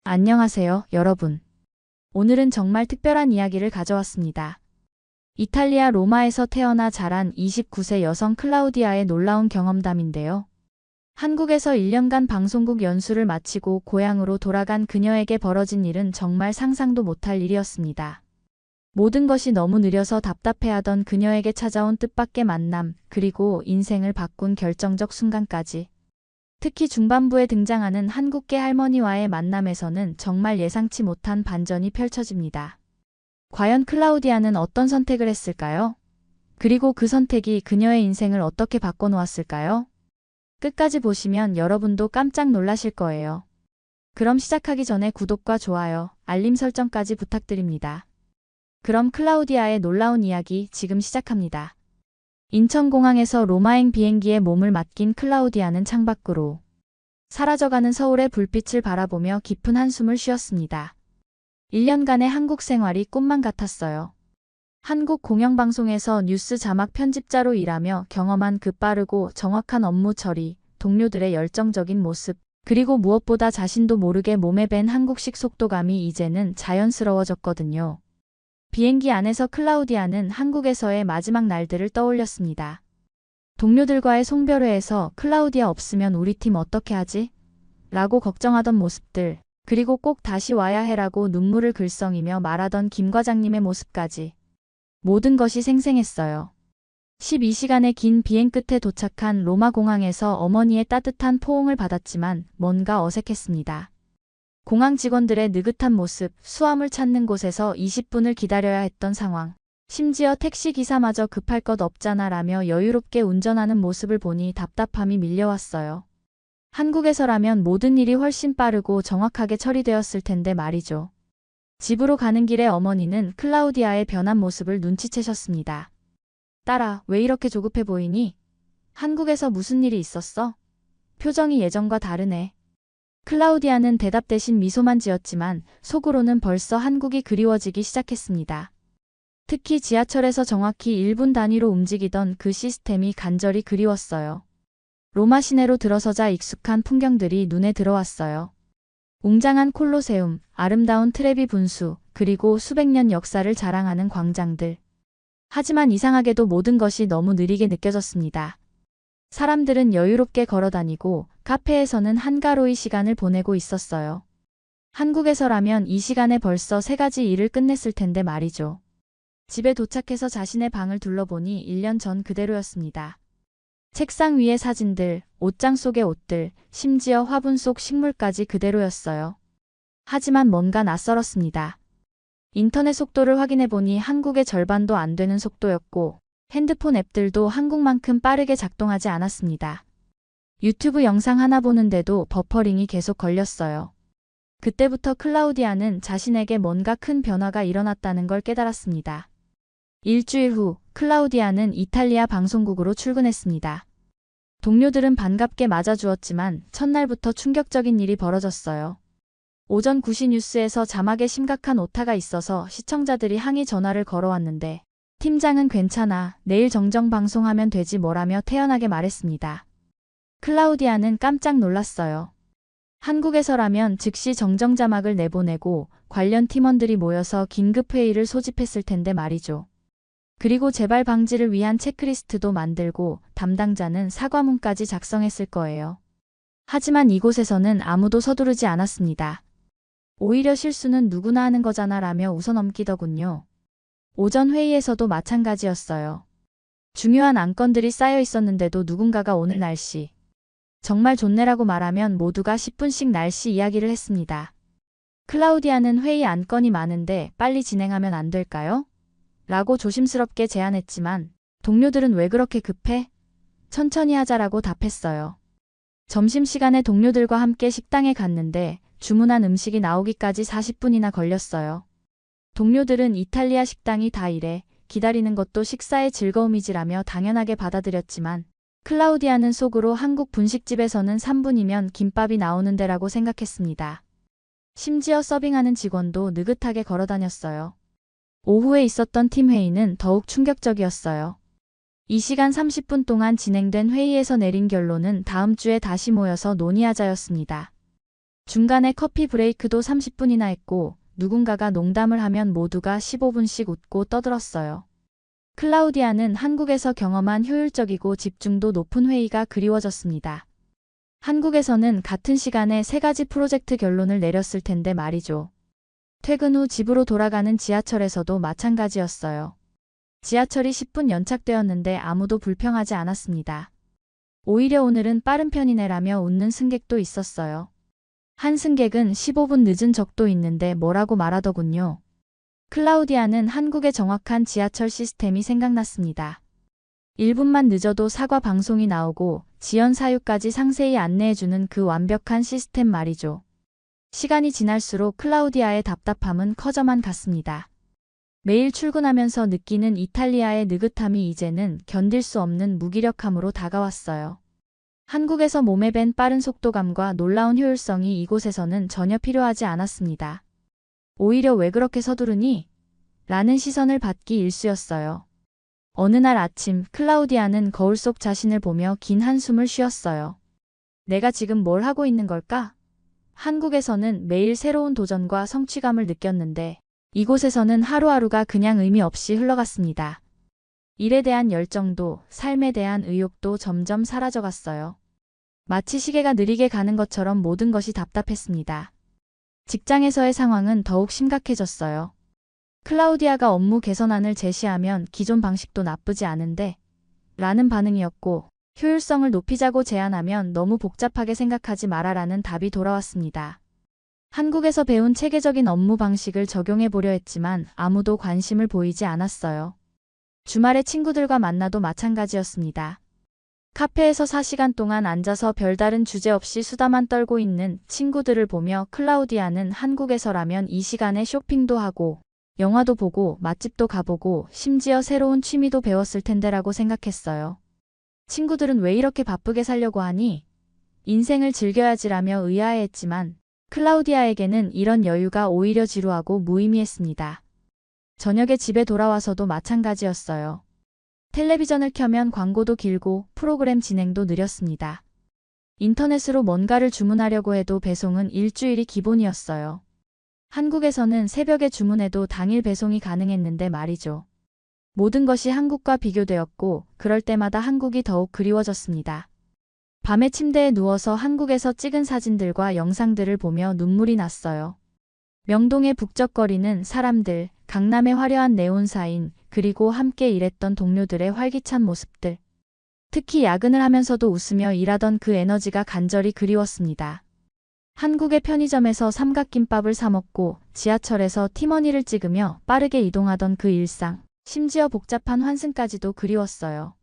안녕하세요, 여러분. 오늘은 정말 특별한 이야기를 가져왔습니다. 이탈리아 로마에서 태어나 자란 29세 여성 클라우디아의 놀라운 경험담인데요. 한국에서 1년간 방송국 연수를 마치고 고향으로 돌아간 그녀에게 벌어진 일은 정말 상상도 못할 일이었습니다. 모든 것이 너무 느려서 답답해하던 그녀에게 찾아온 뜻밖의 만남, 그리고 인생을 바꾼 결정적 순간까지. 특히 중반부에 등장하는 한국계 할머니와의 만남에서는 정말 예상치 못한 반전이 펼쳐집니다. 과연 클라우디아는 어떤 선택을 했을까요? 그리고 그 선택이 그녀의 인생을 어떻게 바꿔놓았을까요? 끝까지 보시면 여러분도 깜짝 놀라실 거예요. 그럼 시작하기 전에 구독과 좋아요, 알림 설정까지 부탁드립니다. 그럼 클라우디아의 놀라운 이야기 지금 시작합니다. 인천공항에서 로마행 비행기에 몸을 맡긴 클라우디아는 창밖으로 사라져가는 서울의 불빛을 바라보며 깊은 한숨을 쉬었습니다. 1년간의 한국 생활이 꿈만 같았어요. 한국 공영방송에서 뉴스 자막 편집자로 일하며 경험한 그 빠르고 정확한 업무 처리, 동료들의 열정적인 모습, 그리고 무엇보다 자신도 모르게 몸에 밴 한국식 속도감이 이제는 자연스러워졌거든요. 비행기 안에서 클라우디아는 한국에서의 마지막 날들을 떠올렸습니다. 동료들과의 송별회에서 클라우디아 없으면 우리 팀 어떻게 하지? 라고 걱정하던 모습들, 그리고 꼭 다시 와야 해라고 눈물을 글썽이며 말하던 김 과장님의 모습까지. 모든 것이 생생했어요. 12시간의 긴 비행 끝에 도착한 로마 공항에서 어머니의 따뜻한 포옹을 받았지만 뭔가 어색했습니다. 공항 직원들의 느긋한 모습, 수화물 찾는 곳에서 20분을 기다려야 했던 상황. 심지어 택시 기사마저 급할 것 없잖아 라며 여유롭게 운전하는 모습을 보니 답답함이 밀려왔어요. 한국에서라면 모든 일이 훨씬 빠르고 정확하게 처리되었을 텐데 말이죠. 집으로 가는 길에 어머니는 클라우디아의 변한 모습을 눈치채셨습니다. 딸아, 왜 이렇게 조급해 보이니? 한국에서 무슨 일이 있었어? 표정이 예전과 다르네. 클라우디아는 대답 대신 미소만 지었지만 속으로는 벌써 한국이 그리워지기 시작했습니다. 특히 지하철에서 정확히 1분 단위로 움직이던 그 시스템이 간절히 그리웠어요. 로마 시내로 들어서자 익숙한 풍경들이 눈에 들어왔어요. 웅장한 콜로세움, 아름다운 트레비 분수, 그리고 수백 년 역사를 자랑하는 광장들. 하지만 이상하게도 모든 것이 너무 느리게 느껴졌습니다. 사람들은 여유롭게 걸어다니고 카페에서는 한가로이 시간을 보내고 있었어요. 한국에서라면 이 시간에 벌써 3가지 일을 끝냈을 텐데 말이죠. 집에 도착해서 자신의 방을 둘러보니 1년 전 그대로였습니다. 책상 위의 사진들, 옷장 속의 옷들, 심지어 화분 속 식물까지 그대로였어요. 하지만 뭔가 낯설었습니다. 인터넷 속도를 확인해보니 한국의 절반도 안 되는 속도였고 핸드폰 앱들도 한국만큼 빠르게 작동하지 않았습니다. 유튜브 영상 하나 보는데도 버퍼링이 계속 걸렸어요. 그때부터 클라우디아는 자신에게 뭔가 큰 변화가 일어났다는 걸 깨달았습니다. 일주일 후, 클라우디아는 이탈리아 방송국으로 출근했습니다. 동료들은 반갑게 맞아주었지만 첫날부터 충격적인 일이 벌어졌어요. 오전 9시 뉴스에서 자막에 심각한 오타가 있어서 시청자들이 항의 전화를 걸어왔는데 팀장은 괜찮아, 내일 정정 방송하면 되지 뭐라며 태연하게 말했습니다. 클라우디아는 깜짝 놀랐어요. 한국에서라면 즉시 정정 자막을 내보내고 관련 팀원들이 모여서 긴급회의를 소집했을 텐데 말이죠. 그리고 재발 방지를 위한 체크리스트도 만들고 담당자는 사과문까지 작성했을 거예요. 하지만 이곳에서는 아무도 서두르지 않았습니다. 오히려 실수는 누구나 하는 거잖아 라며 웃어넘기더군요. 오전 회의에서도 마찬가지였어요. 중요한 안건들이 쌓여 있었는데도 누군가가 오늘 날씨 정말 좋네라고 말하면 모두가 10분씩 날씨 이야기를 했습니다. 클라우디아는 회의 안건이 많은데 빨리 진행하면 안 될까요? 라고 조심스럽게 제안했지만 동료들은 왜 그렇게 급해? 천천히 하자라고 답했어요. 점심시간에 동료들과 함께 식당에 갔는데 주문한 음식이 나오기까지 40분이나 걸렸어요. 동료들은 이탈리아 식당이 다 이래, 기다리는 것도 식사의 즐거움이지라며 당연하게 받아들였지만 클라우디아는 속으로 한국 분식집에서는 3분이면 김밥이 나오는데라고 생각했습니다. 심지어 서빙하는 직원도 느긋하게 걸어다녔어요. 오후에 있었던 팀 회의는 더욱 충격적이었어요. 이 시간 30분 동안 진행된 회의에서 내린 결론은 다음 주에 다시 모여서 논의하자였습니다. 중간에 커피 브레이크도 30분이나 했고 누군가가 농담을 하면 모두가 15분씩 웃고 떠들었어요. 클라우디아는 한국에서 경험한 효율적이고 집중도 높은 회의가 그리워졌습니다. 한국에서는 같은 시간에 3가지 프로젝트 결론을 내렸을 텐데 말이죠. 퇴근 후 집으로 돌아가는 지하철에서도 마찬가지였어요. 지하철이 10분 연착되었는데 아무도 불평하지 않았습니다. 오히려 오늘은 빠른 편이네라며 웃는 승객도 있었어요. 한 승객은 15분 늦은 적도 있는데 뭐라고 말하더군요. 클라우디아는 한국의 정확한 지하철 시스템이 생각났습니다. 1분만 늦어도 사과 방송이 나오고 지연 사유까지 상세히 안내해주는 그 완벽한 시스템 말이죠. 시간이 지날수록 클라우디아의 답답함은 커져만 갔습니다. 매일 출근하면서 느끼는 이탈리아의 느긋함이 이제는 견딜 수 없는 무기력함으로 다가왔어요. 한국에서 몸에 밴 빠른 속도감과 놀라운 효율성이 이곳에서는 전혀 필요하지 않았습니다. 오히려 왜 그렇게 서두르니? 라는 시선을 받기 일쑤였어요. 어느 날 아침 클라우디아는 거울 속 자신을 보며 긴 한숨을 쉬었어요. 내가 지금 뭘 하고 있는 걸까? 한국에서는 매일 새로운 도전과 성취감을 느꼈는데 이곳에서는 하루하루가 그냥 의미 없이 흘러갔습니다. 일에 대한 열정도 삶에 대한 의욕도 점점 사라져갔어요. 마치 시계가 느리게 가는 것처럼 모든 것이 답답했습니다. 직장에서의 상황은 더욱 심각해졌어요. 클라우디아가 업무 개선안을 제시하면 기존 방식도 나쁘지 않은데 라는 반응이었고 효율성을 높이자고 제안하면 너무 복잡하게 생각하지 마라라는 답이 돌아왔습니다. 한국에서 배운 체계적인 업무 방식을 적용해 보려 했지만 아무도 관심을 보이지 않았어요. 주말에 친구들과 만나도 마찬가지였습니다. 카페에서 4시간 동안 앉아서 별다른 주제 없이 수다만 떨고 있는 친구들을 보며 클라우디아는 한국에서라면 이 시간에 쇼핑도 하고 영화도 보고 맛집도 가보고 심지어 새로운 취미도 배웠을 텐데라고 생각했어요. 친구들은 왜 이렇게 바쁘게 살려고 하니? 인생을 즐겨야지라며 의아해했지만 클라우디아에게는 이런 여유가 오히려 지루하고 무의미했습니다. 저녁에 집에 돌아와서도 마찬가지였어요. 텔레비전을 켜면 광고도 길고 프로그램 진행도 느렸습니다. 인터넷으로 뭔가를 주문하려고 해도 배송은 일주일이 기본이었어요. 한국에서는 새벽에 주문해도 당일 배송이 가능했는데 말이죠. 모든 것이 한국과 비교되었고 그럴 때마다 한국이 더욱 그리워졌습니다. 밤에 침대에 누워서 한국에서 찍은 사진들과 영상들을 보며 눈물이 났어요. 명동의 북적거리는 사람들, 강남의 화려한 네온사인, 그리고 함께 일했던 동료들의 활기찬 모습들. 특히 야근을 하면서도 웃으며 일하던 그 에너지가 간절히 그리웠습니다. 한국의 편의점에서 삼각김밥을 사 먹고 지하철에서 티머니를 찍으며 빠르게 이동하던 그 일상, 심지어 복잡한 환승까지도 그리웠어요.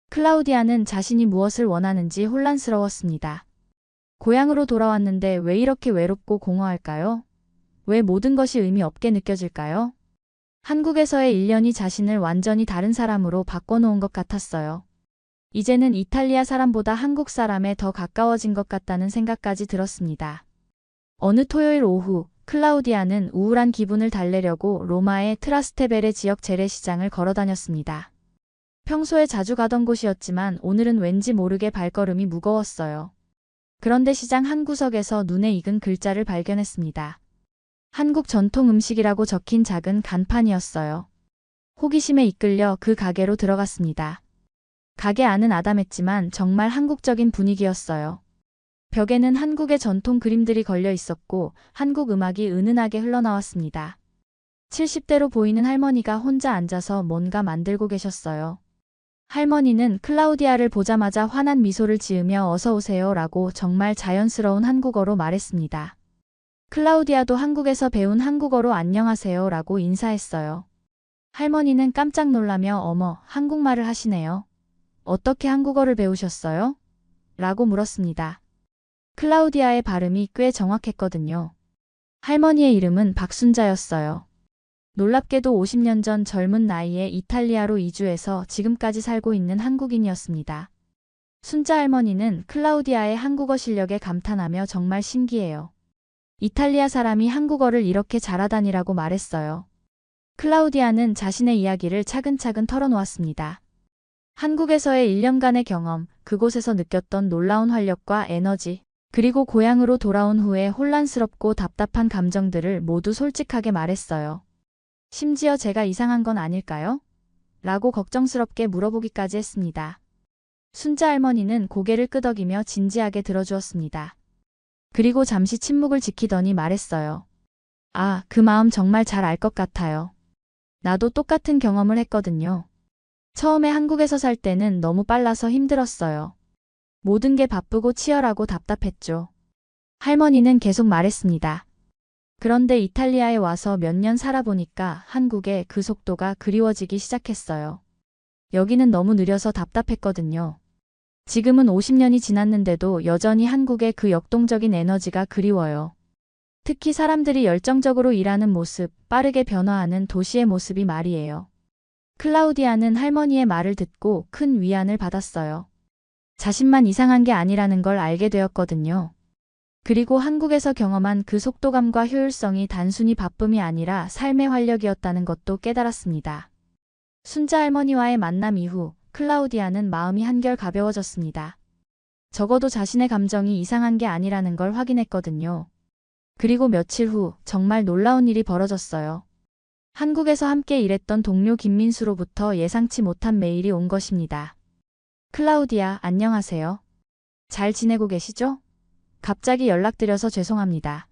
클라우디아는 자신이 무엇을 원하는지 혼란스러웠습니다. 고향으로 돌아왔는데 왜 이렇게 외롭고 공허할까요? 왜 모든 것이 의미 없게 느껴질까요? 한국에서의 1년이 자신을 완전히 다른 사람으로 바꿔놓은 것 같았어요. 이제는 이탈리아 사람보다 한국 사람에 더 가까워진 것 같다는 생각까지 들었습니다. 어느 토요일 오후, 클라우디아는 우울한 기분을 달래려고 로마의 트라스테베레 지역 재래시장을 걸어다녔습니다. 평소에 자주 가던 곳이었지만 오늘은 왠지 모르게 발걸음이 무거웠어요. 그런데 시장 한 구석에서 눈에 익은 글자를 발견했습니다. 한국 전통 음식이라고 적힌 작은 간판이었어요. 호기심에 이끌려 그 가게로 들어갔습니다. 가게 안은 아담했지만 정말 한국적인 분위기였어요. 벽에는 한국의 전통 그림들이 걸려 있었고 한국 음악이 은은하게 흘러나왔습니다. 70대로 보이는 할머니가 혼자 앉아서 뭔가 만들고 계셨어요. 할머니는 클라우디아를 보자마자 환한 미소를 지으며 어서 오세요 라고 정말 자연스러운 한국어로 말했습니다. 클라우디아도 한국에서 배운 한국어로 안녕하세요 라고 인사했어요. 할머니는 깜짝 놀라며 어머, 한국말을 하시네요. 어떻게 한국어를 배우셨어요? 라고 물었습니다. 클라우디아의 발음이 꽤 정확했거든요. 할머니의 이름은 박순자였어요. 놀랍게도 50년 전 젊은 나이에 이탈리아로 이주해서 지금까지 살고 있는 한국인이었습니다. 순자 할머니는 클라우디아의 한국어 실력에 감탄하며 정말 신기해요. 이탈리아 사람이 한국어를 이렇게 잘하다니라고 말했어요. 클라우디아는 자신의 이야기를 차근차근 털어놓았습니다. 한국에서의 1년간의 경험, 그곳에서 느꼈던 놀라운 활력과 에너지, 그리고 고향으로 돌아온 후에 혼란스럽고 답답한 감정들을 모두 솔직하게 말했어요. 심지어 제가 이상한 건 아닐까요? 라고 걱정스럽게 물어보기까지 했습니다. 순자 할머니는 고개를 끄덕이며 진지하게 들어주었습니다. 그리고 잠시 침묵을 지키더니 말했어요. 아, 그 마음 정말 잘 알 것 같아요. 나도 똑같은 경험을 했거든요. 처음에 한국에서 살 때는 너무 빨라서 힘들었어요. 모든 게 바쁘고 치열하고 답답했죠. 할머니는 계속 말했습니다. 그런데 이탈리아에 와서 몇 년 살아보니까 한국의 그 속도가 그리워지기 시작했어요. 여기는 너무 느려서 답답했거든요. 지금은 50년이 지났는데도 여전히 한국의 그 역동적인 에너지가 그리워요. 특히 사람들이 열정적으로 일하는 모습, 빠르게 변화하는 도시의 모습이 말이에요. 클라우디아는 할머니의 말을 듣고 큰 위안을 받았어요. 자신만 이상한 게 아니라는 걸 알게 되었거든요. 그리고 한국에서 경험한 그 속도감과 효율성이 단순히 바쁨이 아니라 삶의 활력이었다는 것도 깨달았습니다. 순자 할머니와의 만남 이후 클라우디아는 마음이 한결 가벼워졌습니다. 적어도 자신의 감정이 이상한 게 아니라는 걸 확인했거든요. 그리고 며칠 후 정말 놀라운 일이 벌어졌어요. 한국에서 함께 일했던 동료 김민수로부터 예상치 못한 메일이 온 것입니다. 클라우디아, 안녕하세요. 잘 지내고 계시죠? 갑자기 연락드려서 죄송합니다.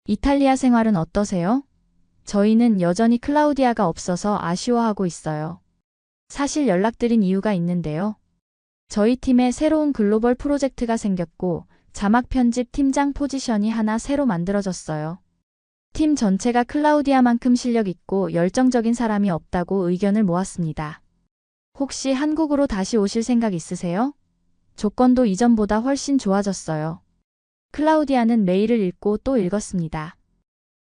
이탈리아 생활은 어떠세요? 저희는 여전히 클라우디아가 없어서 아쉬워하고 있어요. 사실 연락드린 이유가 있는데요. 저희 팀에 새로운 글로벌 프로젝트가 생겼고 자막 편집 팀장 포지션이 하나 새로 만들어졌어요. 팀 전체가 클라우디아만큼 실력 있고 열정적인 사람이 없다고 의견을 모았습니다. 혹시 한국으로 다시 오실 생각 있으세요? 조건도 이전보다 훨씬 좋아졌어요. 클라우디아는 메일을 읽고 또 읽었습니다.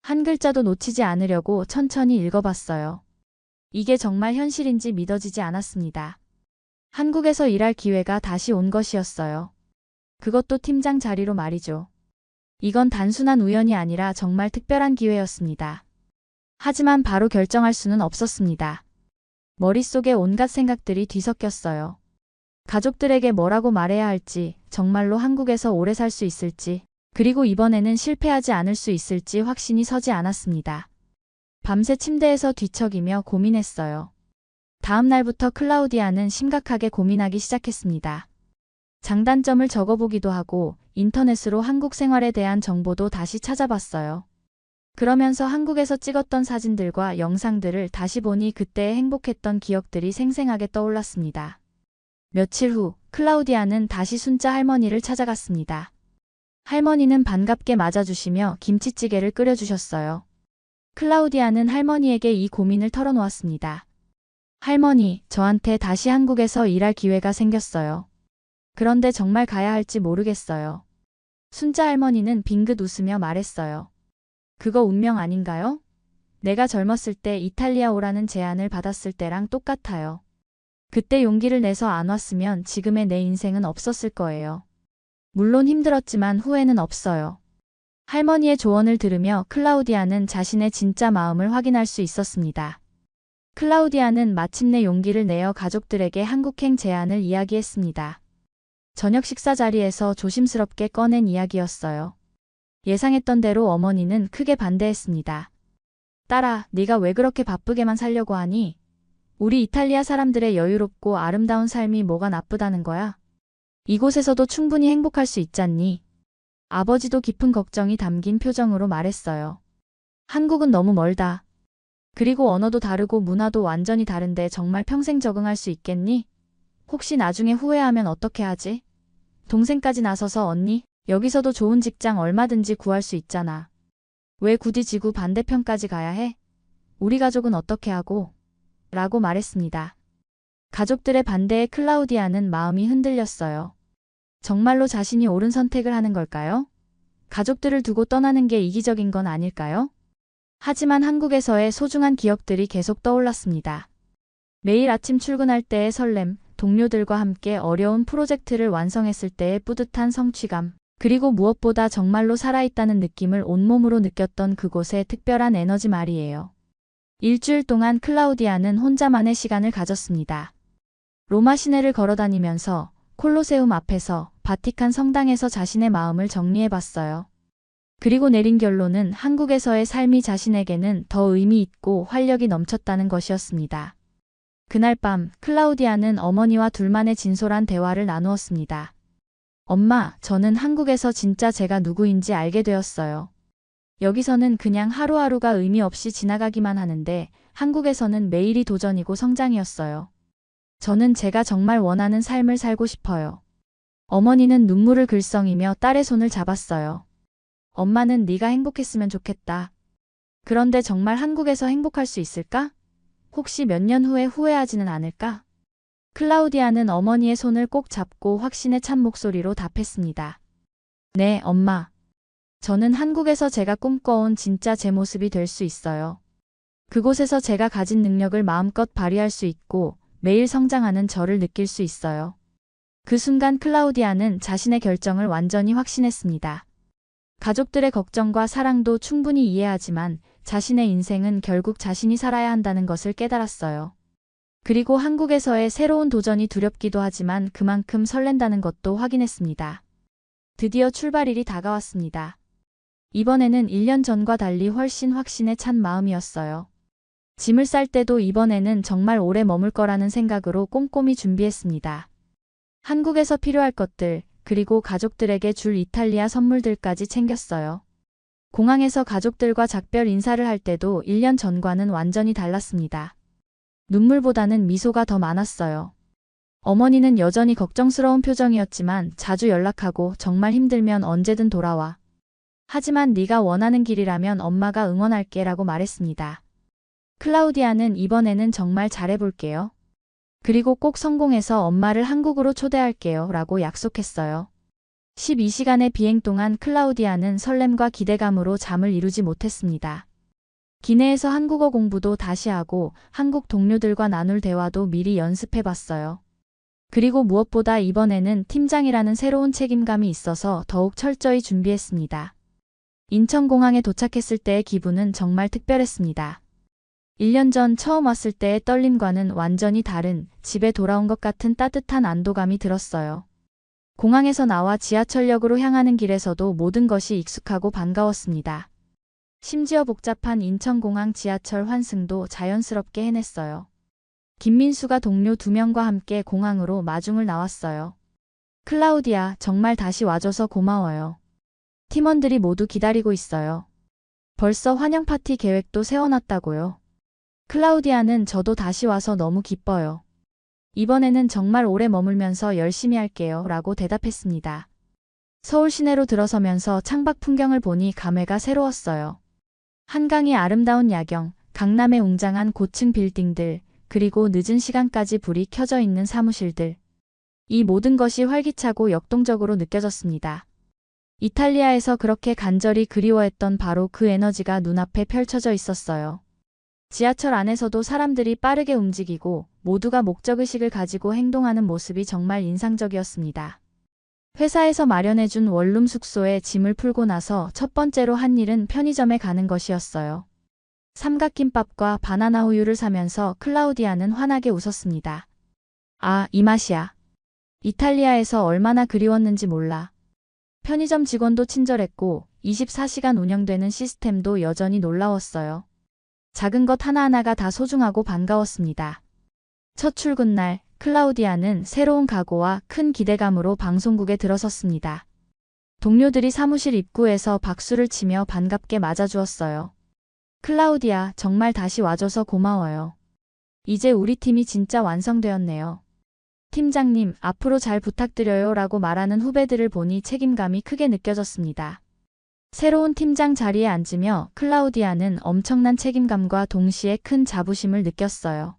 한 글자도 놓치지 않으려고 천천히 읽어봤어요. 이게 정말 현실인지 믿어지지 않았습니다. 한국에서 일할 기회가 다시 온 것이었어요. 그것도 팀장 자리로 말이죠. 이건 단순한 우연이 아니라 정말 특별한 기회였습니다. 하지만 바로 결정할 수는 없었습니다. 머릿속에 온갖 생각들이 뒤섞였어요. 가족들에게 뭐라고 말해야 할지, 정말로 한국에서 오래 살 수 있을지, 그리고 이번에는 실패하지 않을 수 있을지 확신이 서지 않았습니다. 밤새 침대에서 뒤척이며 고민했어요. 다음 날부터 클라우디아는 심각하게 고민하기 시작했습니다. 장단점을 적어보기도 하고 인터넷으로 한국 생활에 대한 정보도 다시 찾아봤어요. 그러면서 한국에서 찍었던 사진들과 영상들을 다시 보니 그때의 행복했던 기억들이 생생하게 떠올랐습니다. 며칠 후 클라우디아는 다시 순자 할머니를 찾아갔습니다. 할머니는 반갑게 맞아주시며 김치찌개를 끓여주셨어요. 클라우디아는 할머니에게 이 고민을 털어놓았습니다. 할머니, 저한테 다시 한국에서 일할 기회가 생겼어요. 그런데 정말 가야 할지 모르겠어요. 순자 할머니는 빙긋 웃으며 말했어요. 그거 운명 아닌가요? 내가 젊었을 때 이탈리아 오라는 제안을 받았을 때랑 똑같아요. 그때 용기를 내서 안 왔으면 지금의 내 인생은 없었을 거예요. 물론 힘들었지만 후회는 없어요. 할머니의 조언을 들으며 클라우디아는 자신의 진짜 마음을 확인할 수 있었습니다. 클라우디아는 마침내 용기를 내어 가족들에게 한국행 제안을 이야기했습니다. 저녁 식사 자리에서 조심스럽게 꺼낸 이야기였어요. 예상했던 대로 어머니는 크게 반대했습니다. 딸아, 네가 왜 그렇게 바쁘게만 살려고 하니? 우리 이탈리아 사람들의 여유롭고 아름다운 삶이 뭐가 나쁘다는 거야? 이곳에서도 충분히 행복할 수 있잖니? 아버지도 깊은 걱정이 담긴 표정으로 말했어요. 한국은 너무 멀다. 그리고 언어도 다르고 문화도 완전히 다른데 정말 평생 적응할 수 있겠니? 혹시 나중에 후회하면 어떻게 하지? 동생까지 나서서 언니, 여기서도 좋은 직장 얼마든지 구할 수 있잖아. 왜 굳이 지구 반대편까지 가야 해? 우리 가족은 어떻게 하고? 라고 말했습니다. 가족들의 반대에 클라우디아는 마음이 흔들렸어요. 정말로 자신이 옳은 선택을 하는 걸까요? 가족들을 두고 떠나는 게 이기적인 건 아닐까요? 하지만 한국에서의 소중한 기억들이 계속 떠올랐습니다. 매일 아침 출근할 때의 설렘, 동료들과 함께 어려운 프로젝트를 완성했을 때의 뿌듯한 성취감, 그리고 무엇보다 정말로 살아있다는 느낌을 온몸으로 느꼈던 그곳의 특별한 에너지 말이에요. 일주일 동안 클라우디아는 혼자만의 시간을 가졌습니다. 로마 시내를 걸어다니면서 콜로세움 앞에서, 바티칸 성당에서 자신의 마음을 정리해봤어요. 그리고 내린 결론은 한국에서의 삶이 자신에게는 더 의미 있고 활력이 넘쳤다는 것이었습니다. 그날 밤 클라우디아는 어머니와 둘만의 진솔한 대화를 나누었습니다. 엄마, 저는 한국에서 진짜 제가 누구인지 알게 되었어요. 여기서는 그냥 하루하루가 의미 없이 지나가기만 하는데 한국에서는 매일이 도전이고 성장이었어요. 저는 제가 정말 원하는 삶을 살고 싶어요. 어머니는 눈물을 글썽이며 딸의 손을 잡았어요. 엄마는 네가 행복했으면 좋겠다. 그런데 정말 한국에서 행복할 수 있을까? 혹시 몇 년 후에 후회하지는 않을까? 클라우디아는 어머니의 손을 꼭 잡고 확신에 찬 목소리로 답했습니다. 네, 엄마. 저는 한국에서 제가 꿈꿔온 진짜 제 모습이 될 수 있어요. 그곳에서 제가 가진 능력을 마음껏 발휘할 수 있고 매일 성장하는 저를 느낄 수 있어요. 그 순간 클라우디아는 자신의 결정을 완전히 확신했습니다. 가족들의 걱정과 사랑도 충분히 이해하지만 자신의 인생은 결국 자신이 살아야 한다는 것을 깨달았어요. 그리고 한국에서의 새로운 도전이 두렵기도 하지만 그만큼 설렌다는 것도 확인했습니다. 드디어 출발일이 다가왔습니다. 이번에는 1년 전과 달리 훨씬 확신에 찬 마음이었어요. 짐을 쌀 때도 이번에는 정말 오래 머물 거라는 생각으로 꼼꼼히 준비했습니다. 한국에서 필요할 것들, 그리고 가족들에게 줄 이탈리아 선물들까지 챙겼어요. 공항에서 가족들과 작별 인사를 할 때도 1년 전과는 완전히 달랐습니다. 눈물보다는 미소가 더 많았어요. 어머니는 여전히 걱정스러운 표정이었지만 자주 연락하고 정말 힘들면 언제든 돌아와. 하지만 네가 원하는 길이라면 엄마가 응원할게 라고 말했습니다. 클라우디아는 이번에는 정말 잘해볼게요. 그리고 꼭 성공해서 엄마를 한국으로 초대할게요 라고 약속했어요. 12시간의 비행 동안 클라우디아는 설렘과 기대감으로 잠을 이루지 못했습니다. 기내에서 한국어 공부도 다시 하고 한국 동료들과 나눌 대화도 미리 연습해봤어요. 그리고 무엇보다 이번에는 팀장이라는 새로운 책임감이 있어서 더욱 철저히 준비했습니다. 인천공항에 도착했을 때의 기분은 정말 특별했습니다. 1년 전 처음 왔을 때의 떨림과는 완전히 다른 집에 돌아온 것 같은 따뜻한 안도감이 들었어요. 공항에서 나와 지하철역으로 향하는 길에서도 모든 것이 익숙하고 반가웠습니다. 심지어 복잡한 인천공항 지하철 환승도 자연스럽게 해냈어요. 김민수가 동료 2명과 함께 공항으로 마중을 나왔어요. 클라우디아, 정말 다시 와줘서 고마워요. 팀원들이 모두 기다리고 있어요. 벌써 환영 파티 계획도 세워놨다고요. 클라우디아는 저도 다시 와서 너무 기뻐요. 이번에는 정말 오래 머물면서 열심히 할게요 라고 대답했습니다. 서울 시내로 들어서면서 창밖 풍경을 보니 감회가 새로웠어요. 한강의 아름다운 야경, 강남의 웅장한 고층 빌딩들, 그리고 늦은 시간까지 불이 켜져 있는 사무실들. 이 모든 것이 활기차고 역동적으로 느껴졌습니다. 이탈리아에서 그렇게 간절히 그리워했던 바로 그 에너지가 눈앞에 펼쳐져 있었어요. 지하철 안에서도 사람들이 빠르게 움직이고 모두가 목적의식을 가지고 행동하는 모습이 정말 인상적이었습니다. 회사에서 마련해준 원룸 숙소에 짐을 풀고 나서 첫 번째로 한 일은 편의점에 가는 것이었어요. 삼각김밥과 바나나 우유를 사면서 클라우디아는 환하게 웃었습니다. 아, 이 맛이야. 이탈리아에서 얼마나 그리웠는지 몰라. 편의점 직원도 친절했고 24시간 운영되는 시스템도 여전히 놀라웠어요. 작은 것 하나하나가 다 소중하고 반가웠습니다. 첫 출근날, 클라우디아는 새로운 각오와 큰 기대감으로 방송국에 들어섰습니다. 동료들이 사무실 입구에서 박수를 치며 반갑게 맞아주었어요. 클라우디아, 정말 다시 와줘서 고마워요. 이제 우리 팀이 진짜 완성되었네요. 팀장님, 앞으로 잘 부탁드려요 라고 말하는 후배들을 보니 책임감이 크게 느껴졌습니다. 새로운 팀장 자리에 앉으며 클라우디아는 엄청난 책임감과 동시에 큰 자부심을 느꼈어요.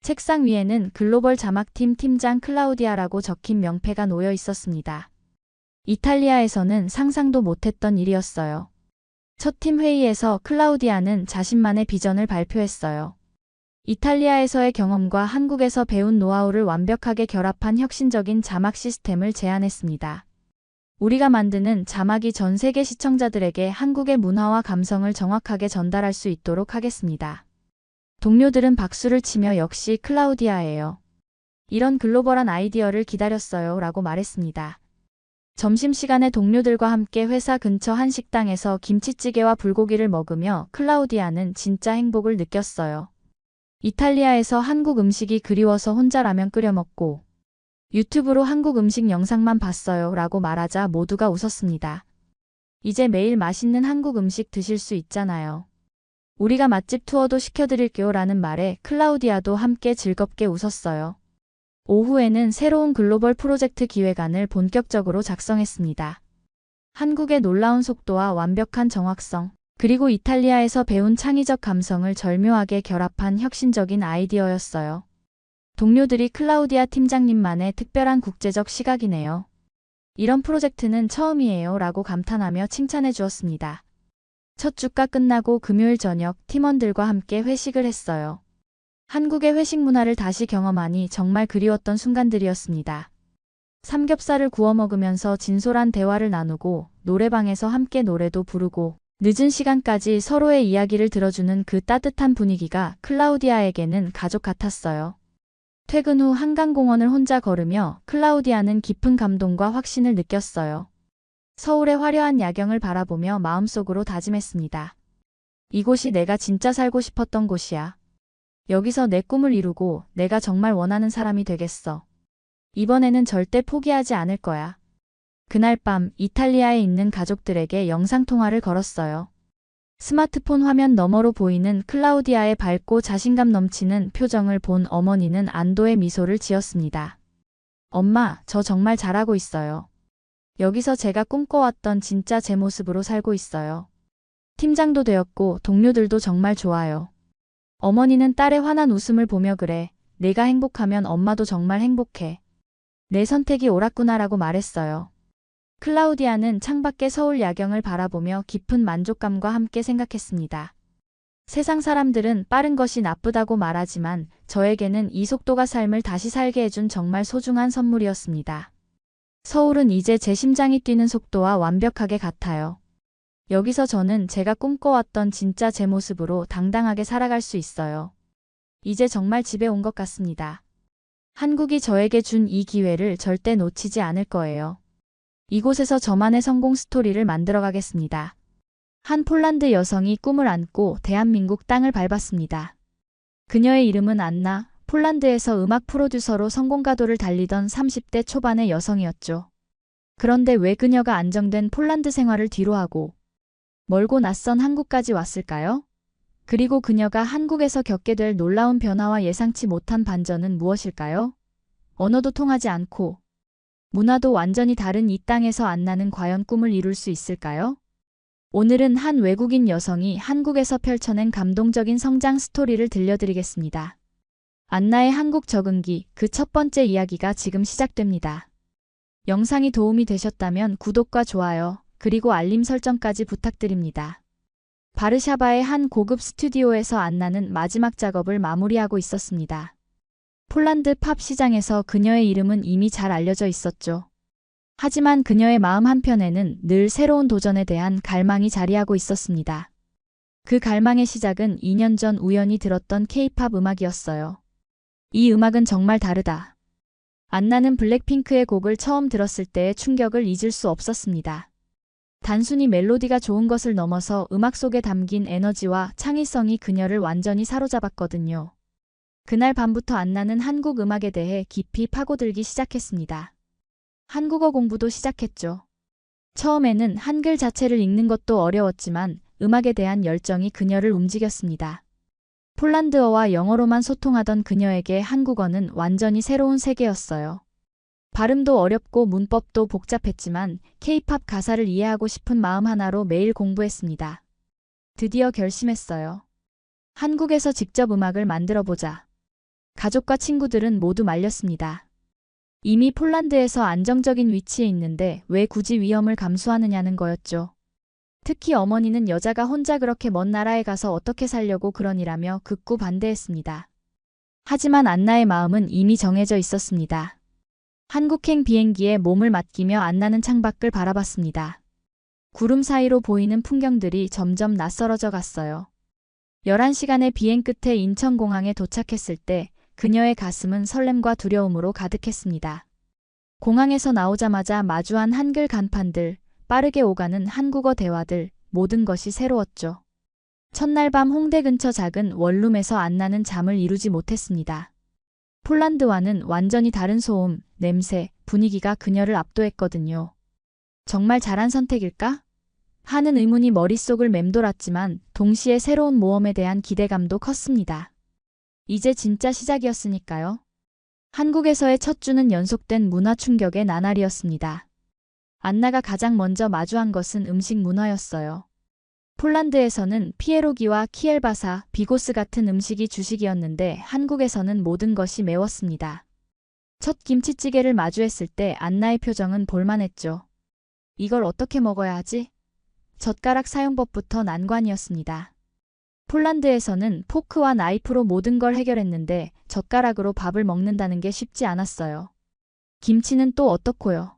책상 위에는 글로벌 자막팀 팀장 클라우디아라고 적힌 명패가 놓여 있었습니다. 이탈리아에서는 상상도 못했던 일이었어요. 첫 팀 회의에서 클라우디아는 자신만의 비전을 발표했어요. 이탈리아에서의 경험과 한국에서 배운 노하우를 완벽하게 결합한 혁신적인 자막 시스템을 제안했습니다. 우리가 만드는 자막이 전 세계 시청자들에게 한국의 문화와 감성을 정확하게 전달할 수 있도록 하겠습니다. 동료들은 박수를 치며 역시 클라우디아예요. 이런 글로벌한 아이디어를 기다렸어요 라고 말했습니다. 점심시간에 동료들과 함께 회사 근처 한 식당에서 김치찌개와 불고기를 먹으며 클라우디아는 진짜 행복을 느꼈어요. 이탈리아에서 한국 음식이 그리워서 혼자 라면 끓여 먹고 유튜브로 한국 음식 영상만 봤어요 라고 말하자 모두가 웃었습니다. 이제 매일 맛있는 한국 음식 드실 수 있잖아요. 우리가 맛집 투어도 시켜드릴게요 라는 말에 클라우디아도 함께 즐겁게 웃었어요. 오후에는 새로운 글로벌 프로젝트 기획안을 본격적으로 작성했습니다. 한국의 놀라운 속도와 완벽한 정확성, 그리고 이탈리아에서 배운 창의적 감성을 절묘하게 결합한 혁신적인 아이디어였어요. 동료들이 클라우디아 팀장님만의 특별한 국제적 시각이네요. 이런 프로젝트는 처음이에요 라고 감탄하며 칭찬해 주었습니다. 첫 주가 끝나고 금요일 저녁 팀원들과 함께 회식을 했어요. 한국의 회식 문화를 다시 경험하니 정말 그리웠던 순간들이었습니다. 삼겹살을 구워 먹으면서 진솔한 대화를 나누고 노래방에서 함께 노래도 부르고 늦은 시간까지 서로의 이야기를 들어주는 그 따뜻한 분위기가 클라우디아에게는 가족 같았어요. 퇴근 후 한강공원을 혼자 걸으며 클라우디아는 깊은 감동과 확신을 느꼈어요. 서울의 화려한 야경을 바라보며 마음속으로 다짐했습니다. 이곳이 내가 진짜 살고 싶었던 곳이야. 여기서 내 꿈을 이루고 내가 정말 원하는 사람이 되겠어. 이번에는 절대 포기하지 않을 거야. 그날 밤 이탈리아에 있는 가족들에게 영상통화를 걸었어요. 스마트폰 화면 너머로 보이는 클라우디아의 밝고 자신감 넘치는 표정을 본 어머니는 안도의 미소를 지었습니다. 엄마, 저 정말 잘하고 있어요. 여기서 제가 꿈꿔왔던 진짜 제 모습으로 살고 있어요. 팀장도 되었고 동료들도 정말 좋아요. 어머니는 딸의 환한 웃음을 보며 그래, 내가 행복하면 엄마도 정말 행복해. 내 선택이 옳았구나라고 말했어요. 클라우디아는 창밖의 서울 야경을 바라보며 깊은 만족감과 함께 생각했습니다. 세상 사람들은 빠른 것이 나쁘다고 말하지만 저에게는 이 속도가 삶을 다시 살게 해준 정말 소중한 선물이었습니다. 서울은 이제 제 심장이 뛰는 속도와 완벽하게 같아요. 여기서 저는 제가 꿈꿔왔던 진짜 제 모습으로 당당하게 살아갈 수 있어요. 이제 정말 집에 온 것 같습니다. 한국이 저에게 준 이 기회를 절대 놓치지 않을 거예요. 이곳에서 저만의 성공 스토리를 만들어가겠습니다. 한 폴란드 여성이 꿈을 안고 대한민국 땅을 밟았습니다. 그녀의 이름은 안나, 폴란드에서 음악 프로듀서로 성공가도를 달리던 30대 초반의 여성이었죠. 그런데 왜 그녀가 안정된 폴란드 생활을 뒤로하고 멀고 낯선 한국까지 왔을까요? 그리고 그녀가 한국에서 겪게 될 놀라운 변화와 예상치 못한 반전은 무엇일까요? 언어도 통하지 않고 문화도 완전히 다른 이 땅에서 안나는 과연 꿈을 이룰 수 있을까요? 오늘은 한 외국인 여성이 한국에서 펼쳐낸 감동적인 성장 스토리를 들려드리겠습니다. 안나의 한국 적응기, 그 첫 번째 이야기가 지금 시작됩니다. 영상이 도움이 되셨다면 구독과 좋아요, 그리고 알림 설정까지 부탁드립니다. 바르샤바의 한 고급 스튜디오에서 안나는 마지막 작업을 마무리하고 있었습니다. 폴란드 팝 시장에서 그녀의 이름은 이미 잘 알려져 있었죠. 하지만 그녀의 마음 한편에는 늘 새로운 도전에 대한 갈망이 자리하고 있었습니다. 그 갈망의 시작은 2년 전 우연히 들었던 K-팝 음악이었어요. 이 음악은 정말 다르다. 안나는 블랙핑크의 곡을 처음 들었을 때의 충격을 잊을 수 없었습니다. 단순히 멜로디가 좋은 것을 넘어서 음악 속에 담긴 에너지와 창의성이 그녀를 완전히 사로잡았거든요. 그날 밤부터 안나는 한국 음악에 대해 깊이 파고들기 시작했습니다. 한국어 공부도 시작했죠. 처음에는 한글 자체를 읽는 것도 어려웠지만 음악에 대한 열정이 그녀를 움직였습니다. 폴란드어와 영어로만 소통하던 그녀에게 한국어는 완전히 새로운 세계였어요. 발음도 어렵고 문법도 복잡했지만 K-팝 가사를 이해하고 싶은 마음 하나로 매일 공부했습니다. 드디어 결심했어요. 한국에서 직접 음악을 만들어보자. 가족과 친구들은 모두 말렸습니다. 이미 폴란드에서 안정적인 위치에 있는데 왜 굳이 위험을 감수하느냐는 거였죠. 특히 어머니는 여자가 혼자 그렇게 먼 나라에 가서 어떻게 살려고 그러니라며 극구 반대했습니다. 하지만 안나의 마음은 이미 정해져 있었습니다. 한국행 비행기에 몸을 맡기며 안나는 창밖을 바라봤습니다. 구름 사이로 보이는 풍경들이 점점 낯설어져 갔어요. 11시간의 비행 끝에 인천공항에 도착했을 때 그녀의 가슴은 설렘과 두려움으로 가득했습니다. 공항에서 나오자마자 마주한 한글 간판들, 빠르게 오가는 한국어 대화들, 모든 것이 새로웠죠. 첫날 밤 홍대 근처 작은 원룸에서 안나는 잠을 이루지 못했습니다. 폴란드와는 완전히 다른 소음, 냄새, 분위기가 그녀를 압도했거든요. 정말 잘한 선택일까? 하는 의문이 머릿속을 맴돌았지만 동시에 새로운 모험에 대한 기대감도 컸습니다. 이제 진짜 시작이었으니까요. 한국에서의 첫 주는 연속된 문화 충격의 나날이었습니다. 안나가 가장 먼저 마주한 것은 음식 문화였어요. 폴란드에서는 피에로기와 키엘바사, 비고스 같은 음식이 주식이었는데 한국에서는 모든 것이 매웠습니다. 첫 김치찌개를 마주했을 때 안나의 표정은 볼만했죠. 이걸 어떻게 먹어야 하지? 젓가락 사용법부터 난관이었습니다. 폴란드에서는 포크와 나이프로 모든 걸 해결했는데 젓가락으로 밥을 먹는다는 게 쉽지 않았어요. 김치는 또 어떻고요?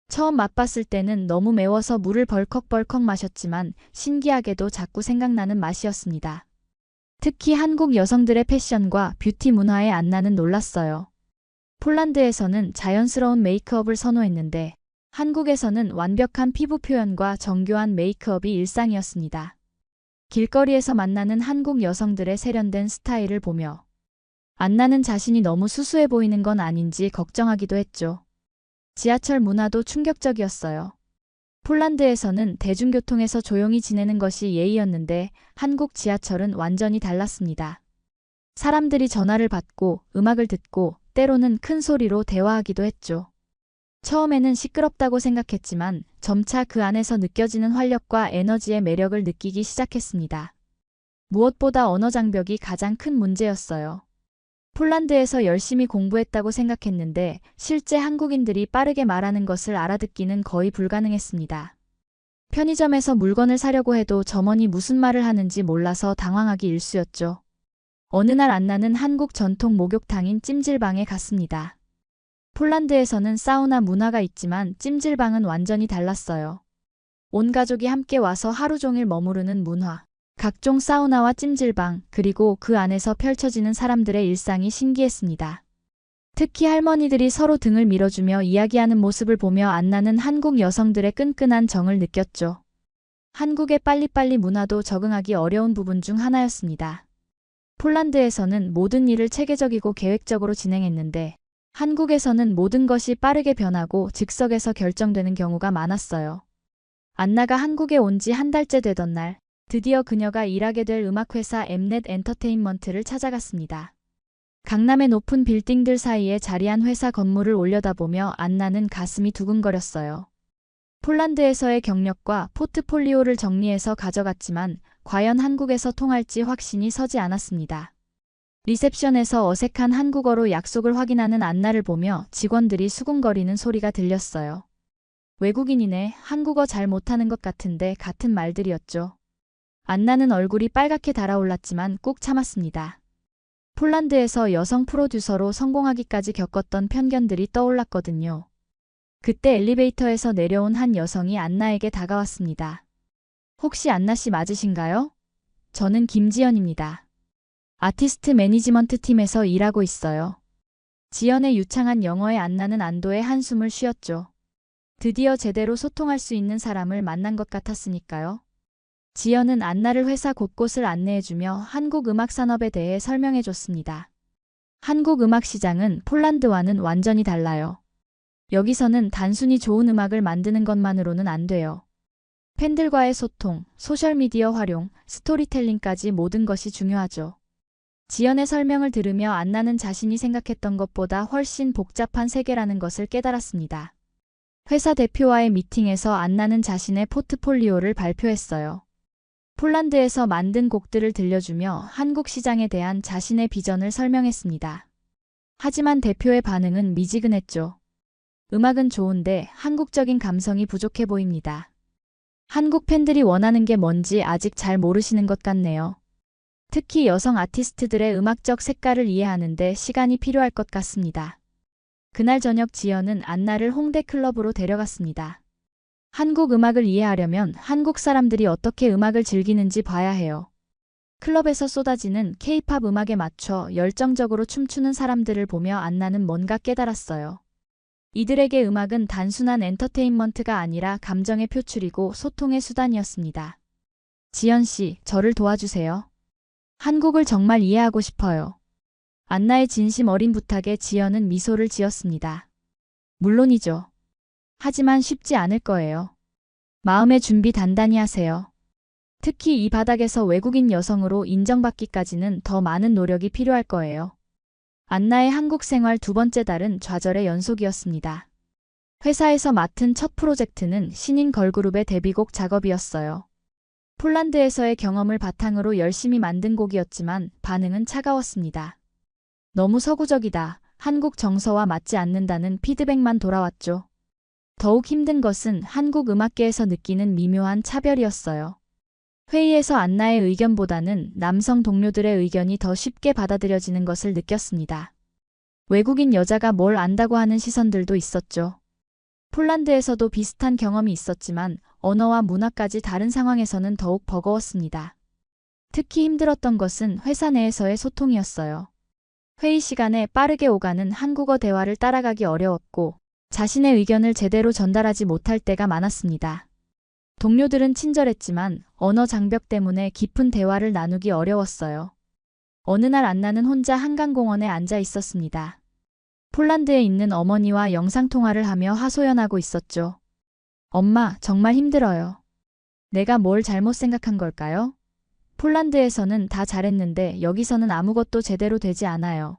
처음 맛봤을 때는 너무 매워서 물을 벌컥벌컥 마셨지만 신기하게도 자꾸 생각나는 맛이었습니다. 특히 한국 여성들의 패션과 뷰티 문화에 안나는 놀랐어요. 폴란드에서는 자연스러운 메이크업을 선호했는데 한국에서는 완벽한 피부 표현과 정교한 메이크업이 일상이었습니다. 길거리에서 만나는 한국 여성들의 세련된 스타일을 보며 안나는 자신이 너무 수수해 보이는 건 아닌지 걱정하기도 했죠. 지하철 문화도 충격적이었어요. 폴란드에서는 대중교통에서 조용히 지내는 것이 예의였는데 한국 지하철은 완전히 달랐습니다. 사람들이 전화를 받고 음악을 듣고 때로는 큰 소리로 대화하기도 했죠. 처음에는 시끄럽다고 생각했지만 점차 그 안에서 느껴지는 활력과 에너지의 매력을 느끼기 시작했습니다. 무엇보다 언어 장벽이 가장 큰 문제였어요. 폴란드에서 열심히 공부했다고 생각했는데 실제 한국인들이 빠르게 말하는 것을 알아듣기는 거의 불가능했습니다. 편의점에서 물건을 사려고 해도 점원이 무슨 말을 하는지 몰라서 당황하기 일쑤였죠. 어느 날 안나는 한국 전통 목욕탕인 찜질방에 갔습니다. 폴란드에서는 사우나 문화가 있지만 찜질방은 완전히 달랐어요. 온 가족이 함께 와서 하루 종일 머무르는 문화. 각종 사우나와 찜질방, 그리고 그 안에서 펼쳐지는 사람들의 일상이 신기했습니다. 특히 할머니들이 서로 등을 밀어주며 이야기하는 모습을 보며 안나는 한국 여성들의 끈끈한 정을 느꼈죠. 한국의 빨리빨리 문화도 적응하기 어려운 부분 중 하나였습니다. 폴란드에서는 모든 일을 체계적이고 계획적으로 진행했는데 한국에서는 모든 것이 빠르게 변하고 즉석에서 결정되는 경우가 많았어요. 안나가 한국에 온 지 한 달째 되던 날, 드디어 그녀가 일하게 될 음악회사 엠넷 엔터테인먼트를 찾아갔습니다. 강남의 높은 빌딩들 사이에 자리한 회사 건물을 올려다보며 안나는 가슴이 두근거렸어요. 폴란드에서의 경력과 포트폴리오를 정리해서 가져갔지만 과연 한국에서 통할지 확신이 서지 않았습니다. 리셉션에서 어색한 한국어로 약속을 확인하는 안나를 보며 직원들이 수군거리는 소리가 들렸어요. 외국인이네, 한국어 잘 못하는 것 같은데 같은 말들이었죠. 안나는 얼굴이 빨갛게 달아올랐지만 꾹 참았습니다. 폴란드에서 여성 프로듀서로 성공하기까지 겪었던 편견들이 떠올랐거든요. 그때 엘리베이터에서 내려온 한 여성이 안나에게 다가왔습니다. 혹시 안나 씨 맞으신가요? 저는 김지연입니다. 아티스트 매니지먼트 팀에서 일하고 있어요. 지연의 유창한 영어에 안나는 안도의 한숨을 쉬었죠. 드디어 제대로 소통할 수 있는 사람을 만난 것 같았으니까요. 지연은 안나를 회사 곳곳을 안내해주며 한국 음악 산업에 대해 설명해줬습니다. 한국 음악 시장은 폴란드와는 완전히 달라요. 여기서는 단순히 좋은 음악을 만드는 것만으로는 안 돼요. 팬들과의 소통, 소셜미디어 활용, 스토리텔링까지 모든 것이 중요하죠. 지연의 설명을 들으며 안나는 자신이 생각했던 것보다 훨씬 복잡한 세계라는 것을 깨달았습니다. 회사 대표와의 미팅에서 안나는 자신의 포트폴리오를 발표했어요. 폴란드에서 만든 곡들을 들려주며 한국 시장에 대한 자신의 비전을 설명했습니다. 하지만 대표의 반응은 미지근했죠. 음악은 좋은데 한국적인 감성이 부족해 보입니다. 한국 팬들이 원하는 게 뭔지 아직 잘 모르시는 것 같네요. 특히 여성 아티스트들의 음악적 색깔을 이해하는데 시간이 필요할 것 같습니다. 그날 저녁 지연은 안나를 홍대 클럽으로 데려갔습니다. 한국 음악을 이해하려면 한국 사람들이 어떻게 음악을 즐기는지 봐야 해요. 클럽에서 쏟아지는 K-팝 음악에 맞춰 열정적으로 춤추는 사람들을 보며 안나는 뭔가 깨달았어요. 이들에게 음악은 단순한 엔터테인먼트가 아니라 감정의 표출이고 소통의 수단이었습니다. 지연 씨, 저를 도와주세요. 한국을 정말 이해하고 싶어요. 안나의 진심 어린 부탁에 지연은 미소를 지었습니다. 물론이죠. 하지만 쉽지 않을 거예요. 마음의 준비 단단히 하세요. 특히 이 바닥에서 외국인 여성으로 인정받기까지는 더 많은 노력이 필요할 거예요. 안나의 한국 생활 두 번째 달은 좌절의 연속이었습니다. 회사에서 맡은 첫 프로젝트는 신인 걸그룹의 데뷔곡 작업이었어요. 폴란드에서의 경험을 바탕으로 열심히 만든 곡이었지만 반응은 차가웠습니다. 너무 서구적이다, 한국 정서와 맞지 않는다는 피드백만 돌아왔죠. 더욱 힘든 것은 한국 음악계에서 느끼는 미묘한 차별이었어요. 회의에서 안나의 의견보다는 남성 동료들의 의견이 더 쉽게 받아들여지는 것을 느꼈습니다. 외국인 여자가 뭘 안다고 하는 시선들도 있었죠. 폴란드에서도 비슷한 경험이 있었지만 언어와 문화까지 다른 상황에서는 더욱 버거웠습니다. 특히 힘들었던 것은 회사 내에서의 소통이었어요. 회의 시간에 빠르게 오가는 한국어 대화를 따라가기 어려웠고 자신의 의견을 제대로 전달하지 못할 때가 많았습니다. 동료들은 친절했지만 언어 장벽 때문에 깊은 대화를 나누기 어려웠어요. 어느 날 안나는 혼자 한강공원에 앉아 있었습니다. 폴란드에 있는 어머니와 영상통화를 하며 하소연하고 있었죠. 엄마, 정말 힘들어요. 내가 뭘 잘못 생각한 걸까요? 폴란드에서는 다 잘했는데 여기서는 아무것도 제대로 되지 않아요.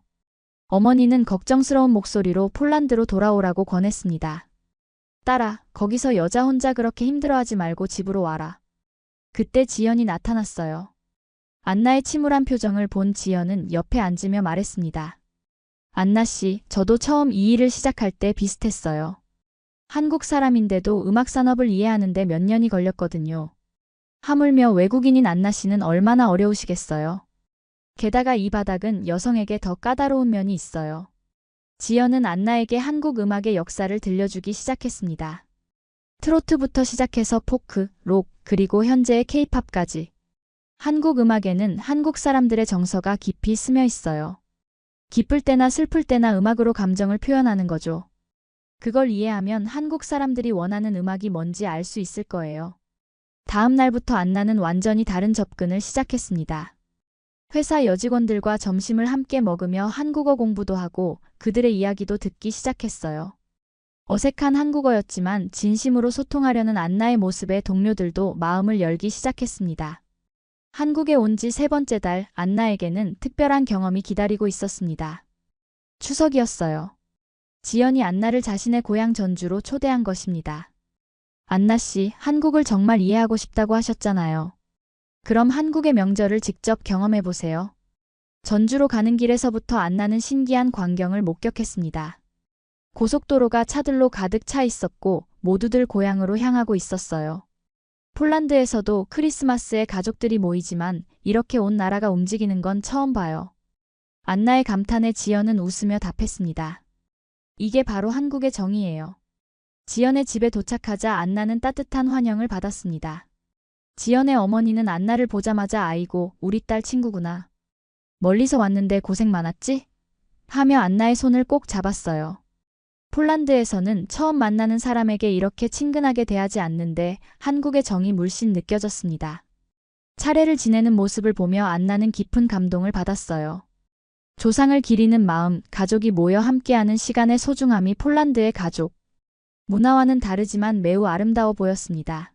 어머니는 걱정스러운 목소리로 폴란드로 돌아오라고 권했습니다. 딸아, 거기서 여자 혼자 그렇게 힘들어하지 말고 집으로 와라. 그때 지연이 나타났어요. 안나의 침울한 표정을 본 지연은 옆에 앉으며 말했습니다. 안나 씨, 저도 처음 이 일을 시작할 때 비슷했어요. 한국 사람인데도 음악 산업을 이해하는데 몇 년이 걸렸거든요. 하물며 외국인인 안나 씨는 얼마나 어려우시겠어요. 게다가 이 바닥은 여성에게 더 까다로운 면이 있어요. 지연은 안나에게 한국 음악의 역사를 들려주기 시작했습니다. 트로트부터 시작해서 포크, 록, 그리고 현재의 K-팝까지. 한국 음악에는 한국 사람들의 정서가 깊이 스며 있어요. 기쁠 때나 슬플 때나 음악으로 감정을 표현하는 거죠. 그걸 이해하면 한국 사람들이 원하는 음악이 뭔지 알 수 있을 거예요. 다음 날부터 안나는 완전히 다른 접근을 시작했습니다. 회사 여직원들과 점심을 함께 먹으며 한국어 공부도 하고 그들의 이야기도 듣기 시작했어요. 어색한 한국어였지만 진심으로 소통하려는 안나의 모습에 동료들도 마음을 열기 시작했습니다. 한국에 온 지 세 번째 달, 안나에게는 특별한 경험이 기다리고 있었습니다. 추석이었어요. 지연이 안나를 자신의 고향 전주로 초대한 것입니다. 안나 씨, 한국을 정말 이해하고 싶다고 하셨잖아요. 그럼 한국의 명절을 직접 경험해 보세요. 전주로 가는 길에서부터 안나는 신기한 광경을 목격했습니다. 고속도로가 차들로 가득 차 있었고 모두들 고향으로 향하고 있었어요. 폴란드에서도 크리스마스에 가족들이 모이지만 이렇게 온 나라가 움직이는 건 처음 봐요. 안나의 감탄에 지연은 웃으며 답했습니다. 이게 바로 한국의 정이에요. 지연의 집에 도착하자 안나는 따뜻한 환영을 받았습니다. 지연의 어머니는 안나를 보자마자 아이고, 우리 딸 친구구나. 멀리서 왔는데 고생 많았지? 하며 안나의 손을 꼭 잡았어요. 폴란드에서는 처음 만나는 사람에게 이렇게 친근하게 대하지 않는데 한국의 정이 물씬 느껴졌습니다. 차례를 지내는 모습을 보며 안나는 깊은 감동을 받았어요. 조상을 기리는 마음, 가족이 모여 함께하는 시간의 소중함이 폴란드의 가족. 문화와는 다르지만 매우 아름다워 보였습니다.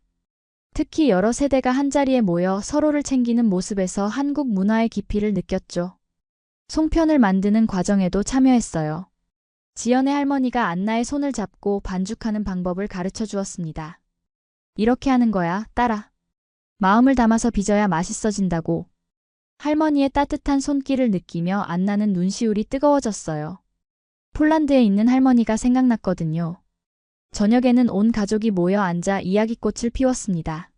특히 여러 세대가 한자리에 모여 서로를 챙기는 모습에서 한국 문화의 깊이를 느꼈죠. 송편을 만드는 과정에도 참여했어요. 지연의 할머니가 안나의 손을 잡고 반죽하는 방법을 가르쳐 주었습니다. 이렇게 하는 거야, 딸아. 마음을 담아서 빚어야 맛있어진다고. 할머니의 따뜻한 손길을 느끼며 안나는 눈시울이 뜨거워졌어요. 폴란드에 있는 할머니가 생각났거든요. 저녁에는 온 가족이 모여 앉아 이야기꽃을 피웠습니다.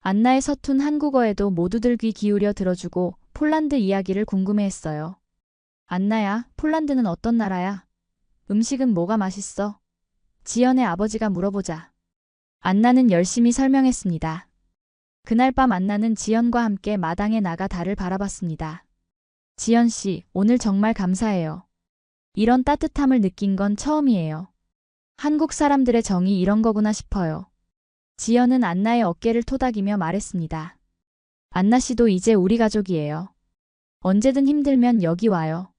안나의 서툰 한국어에도 모두들 귀 기울여 들어주고 폴란드 이야기를 궁금해했어요. 안나야, 폴란드는 어떤 나라야? 음식은 뭐가 맛있어? 지연의 아버지가 물어보자. 안나는 열심히 설명했습니다. 그날 밤 안나는 지연과 함께 마당에 나가 달을 바라봤습니다. 지연 씨, 오늘 정말 감사해요. 이런 따뜻함을 느낀 건 처음이에요. 한국 사람들의 정이 이런 거구나 싶어요. 지연은 안나의 어깨를 토닥이며 말했습니다. 안나 씨도 이제 우리 가족이에요. 언제든 힘들면 여기 와요.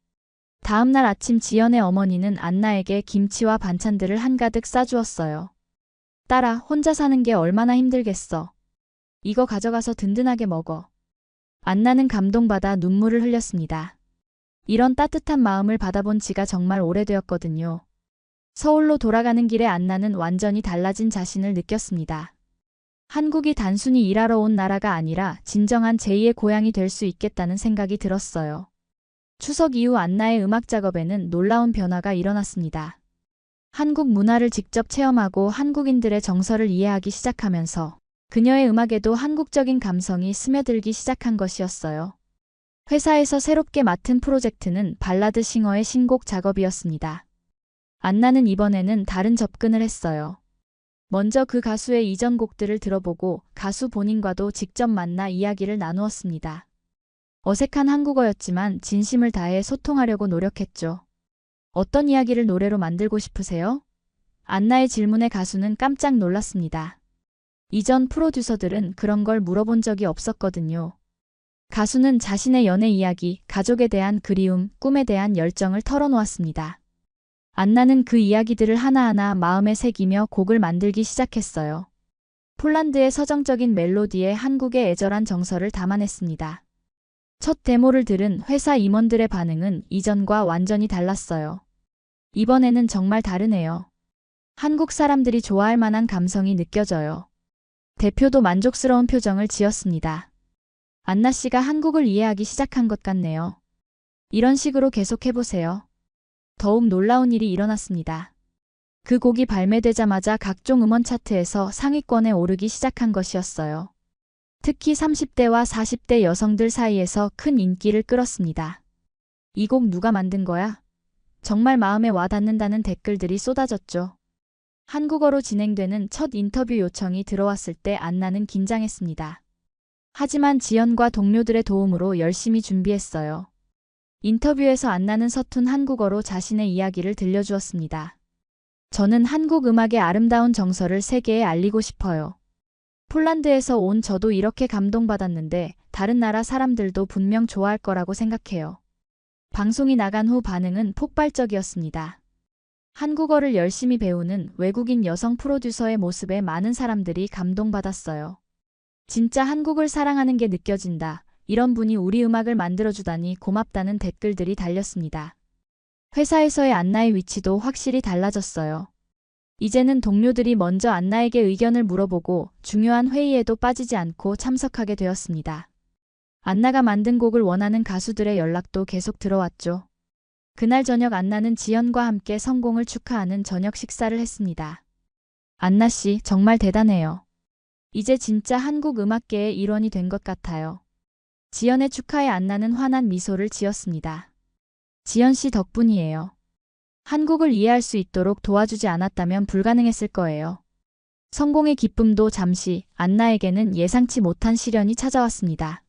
다음 날 아침 지연의 어머니는 안나에게 김치와 반찬들을 한가득 싸주었어요. 딸아, 혼자 사는 게 얼마나 힘들겠어. 이거 가져가서 든든하게 먹어. 안나는 감동받아 눈물을 흘렸습니다. 이런 따뜻한 마음을 받아본 지가 정말 오래되었거든요. 서울로 돌아가는 길에 안나는 완전히 달라진 자신을 느꼈습니다. 한국이 단순히 일하러 온 나라가 아니라 진정한 제2의 고향이 될 수 있겠다는 생각이 들었어요. 추석 이후 안나의 음악 작업에는 놀라운 변화가 일어났습니다. 한국 문화를 직접 체험하고 한국인들의 정서를 이해하기 시작하면서 그녀의 음악에도 한국적인 감성이 스며들기 시작한 것이었어요. 회사에서 새롭게 맡은 프로젝트는 발라드 싱어의 신곡 작업이었습니다. 안나는 이번에는 다른 접근을 했어요. 먼저 그 가수의 이전 곡들을 들어보고 가수 본인과도 직접 만나 이야기를 나누었습니다. 어색한 한국어였지만 진심을 다해 소통하려고 노력했죠. 어떤 이야기를 노래로 만들고 싶으세요? 안나의 질문에 가수는 깜짝 놀랐습니다. 이전 프로듀서들은 그런 걸 물어본 적이 없었거든요. 가수는 자신의 연애 이야기, 가족에 대한 그리움, 꿈에 대한 열정을 털어놓았습니다. 안나는 그 이야기들을 하나하나 마음에 새기며 곡을 만들기 시작했어요. 폴란드의 서정적인 멜로디에 한국의 애절한 정서를 담아냈습니다. 첫 데모를 들은 회사 임원들의 반응은 이전과 완전히 달랐어요. 이번에는 정말 다르네요. 한국 사람들이 좋아할 만한 감성이 느껴져요. 대표도 만족스러운 표정을 지었습니다. 안나 씨가 한국을 이해하기 시작한 것 같네요. 이런 식으로 계속해보세요. 더욱 놀라운 일이 일어났습니다. 그 곡이 발매되자마자 각종 음원 차트에서 상위권에 오르기 시작한 것이었어요. 특히 30대와 40대 여성들 사이에서 큰 인기를 끌었습니다. 이 곡 누가 만든 거야? 정말 마음에 와닿는다는 댓글들이 쏟아졌죠. 한국어로 진행되는 첫 인터뷰 요청이 들어왔을 때 안나는 긴장했습니다. 하지만 지연과 동료들의 도움으로 열심히 준비했어요. 인터뷰에서 안나는 서툰 한국어로 자신의 이야기를 들려주었습니다. 저는 한국 음악의 아름다운 정서를 세계에 알리고 싶어요. 폴란드에서 온 저도 이렇게 감동받았는데 다른 나라 사람들도 분명 좋아할 거라고 생각해요. 방송이 나간 후 반응은 폭발적이었습니다. 한국어를 열심히 배우는 외국인 여성 프로듀서의 모습에 많은 사람들이 감동받았어요. 진짜 한국을 사랑하는 게 느껴진다. 이런 분이 우리 음악을 만들어주다니 고맙다는 댓글들이 달렸습니다. 회사에서의 안나의 위치도 확실히 달라졌어요. 이제는 동료들이 먼저 안나에게 의견을 물어보고 중요한 회의에도 빠지지 않고 참석하게 되었습니다. 안나가 만든 곡을 원하는 가수들의 연락도 계속 들어왔죠. 그날 저녁 안나는 지연과 함께 성공을 축하하는 저녁 식사를 했습니다. 안나 씨, 정말 대단해요. 이제 진짜 한국 음악계의 일원이 된 것 같아요. 지연의 축하에 안나는 환한 미소를 지었습니다. 지연 씨 덕분이에요. 한국을 이해할 수 있도록 도와주지 않았다면 불가능했을 거예요. 성공의 기쁨도 잠시, 안나에게는 예상치 못한 시련이 찾아왔습니다.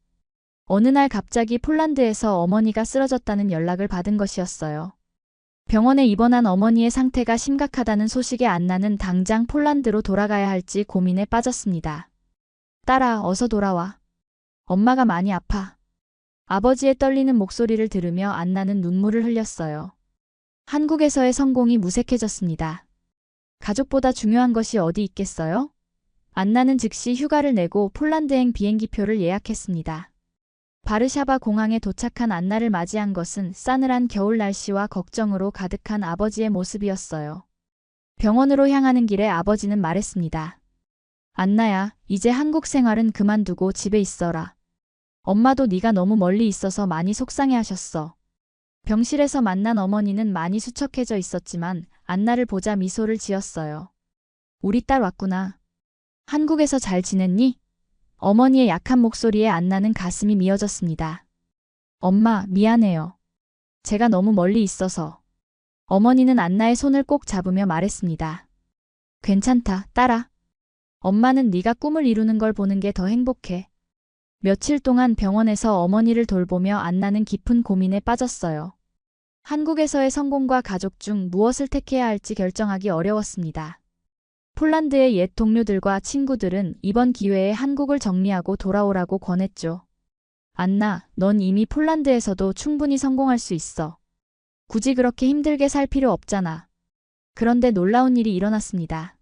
어느 날 갑자기 폴란드에서 어머니가 쓰러졌다는 연락을 받은 것이었어요. 병원에 입원한 어머니의 상태가 심각하다는 소식에 안나는 당장 폴란드로 돌아가야 할지 고민에 빠졌습니다. 딸아, 어서 돌아와. 엄마가 많이 아파. 아버지의 떨리는 목소리를 들으며 안나는 눈물을 흘렸어요. 한국에서의 성공이 무색해졌습니다. 가족보다 중요한 것이 어디 있겠어요? 안나는 즉시 휴가를 내고 폴란드행 비행기표를 예약했습니다. 바르샤바 공항에 도착한 안나를 맞이한 것은 싸늘한 겨울 날씨와 걱정으로 가득한 아버지의 모습이었어요. 병원으로 향하는 길에 아버지는 말했습니다. 안나야, 이제 한국 생활은 그만두고 집에 있어라. 엄마도 네가 너무 멀리 있어서 많이 속상해하셨어. 병실에서 만난 어머니는 많이 수척해져 있었지만 안나를 보자 미소를 지었어요. 우리 딸 왔구나. 한국에서 잘 지냈니? 어머니의 약한 목소리에 안나는 가슴이 미어졌습니다. 엄마, 미안해요. 제가 너무 멀리 있어서. 어머니는 안나의 손을 꼭 잡으며 말했습니다. 괜찮다, 딸아. 엄마는 네가 꿈을 이루는 걸 보는 게 더 행복해. 며칠 동안 병원에서 어머니를 돌보며 안나는 깊은 고민에 빠졌어요. 한국에서의 성공과 가족 중 무엇을 택해야 할지 결정하기 어려웠습니다. 폴란드의 옛 동료들과 친구들은 이번 기회에 한국을 정리하고 돌아오라고 권했죠. 안나, 넌 이미 폴란드에서도 충분히 성공할 수 있어. 굳이 그렇게 힘들게 살 필요 없잖아. 그런데 놀라운 일이 일어났습니다.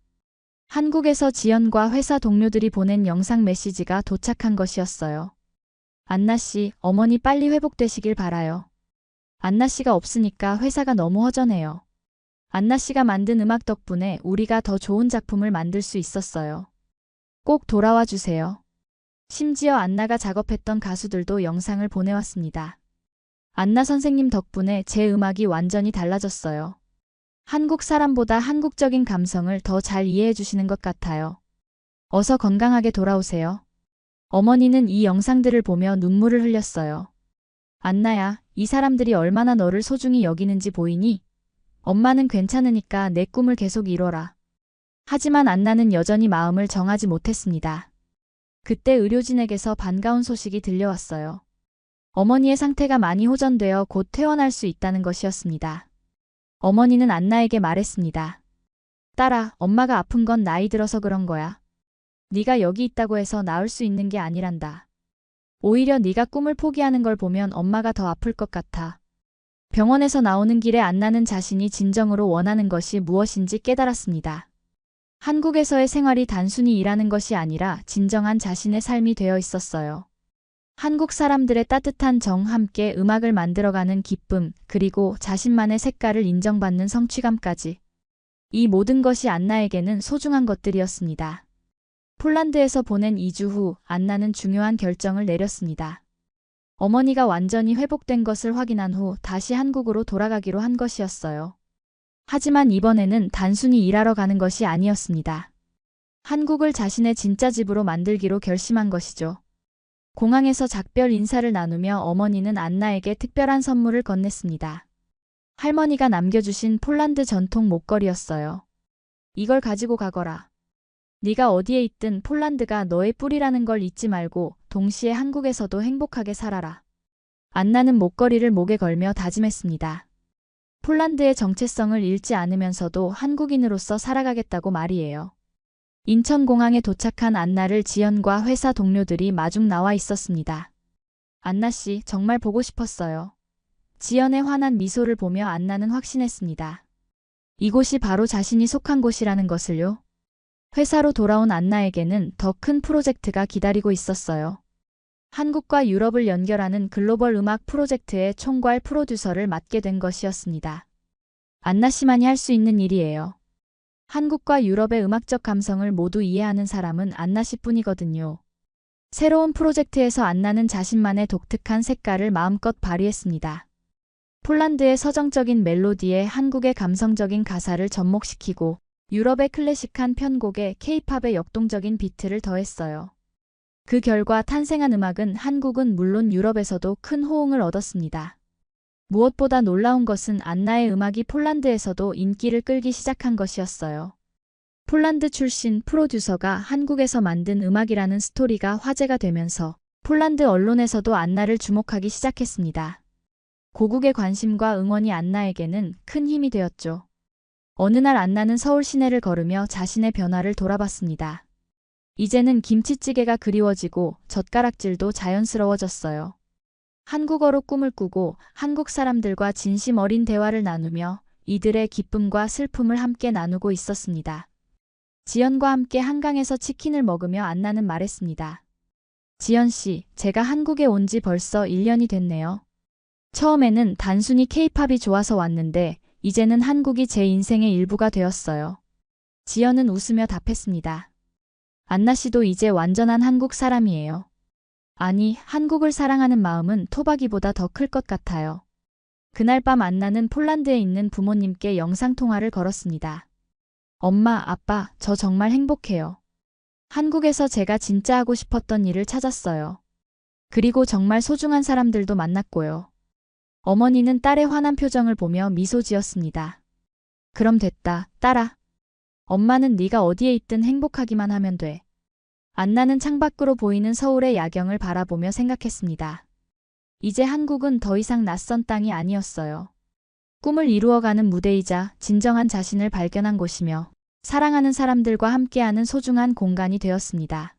한국에서 지연과 회사 동료들이 보낸 영상 메시지가 도착한 것이었어요. 안나 씨, 어머니 빨리 회복되시길 바라요. 안나 씨가 없으니까 회사가 너무 허전해요. 안나 씨가 만든 음악 덕분에 우리가 더 좋은 작품을 만들 수 있었어요. 꼭 돌아와 주세요. 심지어 안나가 작업했던 가수들도 영상을 보내왔습니다. 안나 선생님 덕분에 제 음악이 완전히 달라졌어요. 한국 사람보다 한국적인 감성을 더 잘 이해해 주시는 것 같아요. 어서 건강하게 돌아오세요. 어머니는 이 영상들을 보며 눈물을 흘렸어요. 안나야, 이 사람들이 얼마나 너를 소중히 여기는지 보이니? 엄마는 괜찮으니까 내 꿈을 계속 이뤄라. 하지만 안나는 여전히 마음을 정하지 못했습니다. 그때 의료진에게서 반가운 소식이 들려왔어요. 어머니의 상태가 많이 호전되어 곧 퇴원할 수 있다는 것이었습니다. 어머니는 안나에게 말했습니다. 딸아, 엄마가 아픈 건 나이 들어서 그런 거야. 네가 여기 있다고 해서 나을 수 있는 게 아니란다. 오히려 네가 꿈을 포기하는 걸 보면 엄마가 더 아플 것 같아. 병원에서 나오는 길에 안나는 자신이 진정으로 원하는 것이 무엇인지 깨달았습니다. 한국에서의 생활이 단순히 일하는 것이 아니라 진정한 자신의 삶이 되어 있었어요. 한국 사람들의 따뜻한 정 함께 음악을 만들어가는 기쁨, 그리고 자신만의 색깔을 인정받는 성취감까지. 이 모든 것이 안나에게는 소중한 것들이었습니다. 폴란드에서 보낸 2주 후 안나는 중요한 결정을 내렸습니다. 어머니가 완전히 회복된 것을 확인한 후 다시 한국으로 돌아가기로 한 것이었어요. 하지만 이번에는 단순히 일하러 가는 것이 아니었습니다. 한국을 자신의 진짜 집으로 만들기로 결심한 것이죠. 공항에서 작별 인사를 나누며 어머니는 안나에게 특별한 선물을 건넸습니다. 할머니가 남겨주신 폴란드 전통 목걸이였어요. 이걸 가지고 가거라. 네가 어디에 있든 폴란드가 너의 뿌리라는 걸 잊지 말고 동시에 한국에서도 행복하게 살아라. 안나는 목걸이를 목에 걸며 다짐했습니다. 폴란드의 정체성을 잃지 않으면서도 한국인으로서 살아가겠다고 말이에요. 인천공항에 도착한 안나를 지연과 회사 동료들이 마중 나와 있었습니다. 안나 씨, 정말 보고 싶었어요. 지연의 환한 미소를 보며 안나는 확신했습니다. 이곳이 바로 자신이 속한 곳이라는 것을요. 회사로 돌아온 안나에게는 더 큰 프로젝트가 기다리고 있었어요. 한국과 유럽을 연결하는 글로벌 음악 프로젝트의 총괄 프로듀서를 맡게 된 것이었습니다. 안나 씨만이 할 수 있는 일이에요. 한국과 유럽의 음악적 감성을 모두 이해하는 사람은 안나 씨뿐이거든요. 새로운 프로젝트에서 안나는 자신만의 독특한 색깔을 마음껏 발휘했습니다. 폴란드의 서정적인 멜로디에 한국의 감성적인 가사를 접목시키고 유럽의 클래식한 편곡에 케이팝의 역동적인 비트를 더했어요. 그 결과 탄생한 음악은 한국은 물론 유럽에서도 큰 호응을 얻었습니다. 무엇보다 놀라운 것은 안나의 음악이 폴란드에서도 인기를 끌기 시작한 것이었어요. 폴란드 출신 프로듀서가 한국에서 만든 음악이라는 스토리가 화제가 되면서 폴란드 언론에서도 안나를 주목하기 시작했습니다. 고국의 관심과 응원이 안나에게는 큰 힘이 되었죠. 어느 날 안나는 서울 시내를 걸으며 자신의 변화를 돌아봤습니다. 이제는 김치찌개가 그리워지고 젓가락질도 자연스러워졌어요. 한국어로 꿈을 꾸고 한국 사람들과 진심 어린 대화를 나누며 이들의 기쁨과 슬픔을 함께 나누고 있었습니다. 지연과 함께 한강에서 치킨을 먹으며 안나는 말했습니다. 지연 씨, 제가 한국에 온 지 벌써 1년이 됐네요. 처음에는 단순히 케이팝이 좋아서 왔는데 이제는 한국이 제 인생의 일부가 되었어요. 지연은 웃으며 답했습니다. 안나 씨도 이제 완전한 한국 사람이에요. 아니, 한국을 사랑하는 마음은 토박이보다 더 클 것 같아요. 그날 밤 안나는 폴란드에 있는 부모님께 영상통화를 걸었습니다. 엄마, 아빠, 저 정말 행복해요. 한국에서 제가 진짜 하고 싶었던 일을 찾았어요. 그리고 정말 소중한 사람들도 만났고요. 어머니는 딸의 환한 표정을 보며 미소 지었습니다. 그럼 됐다, 딸아. 엄마는 네가 어디에 있든 행복하기만 하면 돼. 안나는 창밖으로 보이는 서울의 야경을 바라보며 생각했습니다. 이제 한국은 더 이상 낯선 땅이 아니었어요. 꿈을 이루어가는 무대이자 진정한 자신을 발견한 곳이며 사랑하는 사람들과 함께하는 소중한 공간이 되었습니다.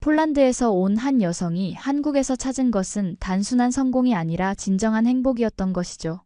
폴란드에서 온 한 여성이 한국에서 찾은 것은 단순한 성공이 아니라 진정한 행복이었던 것이죠.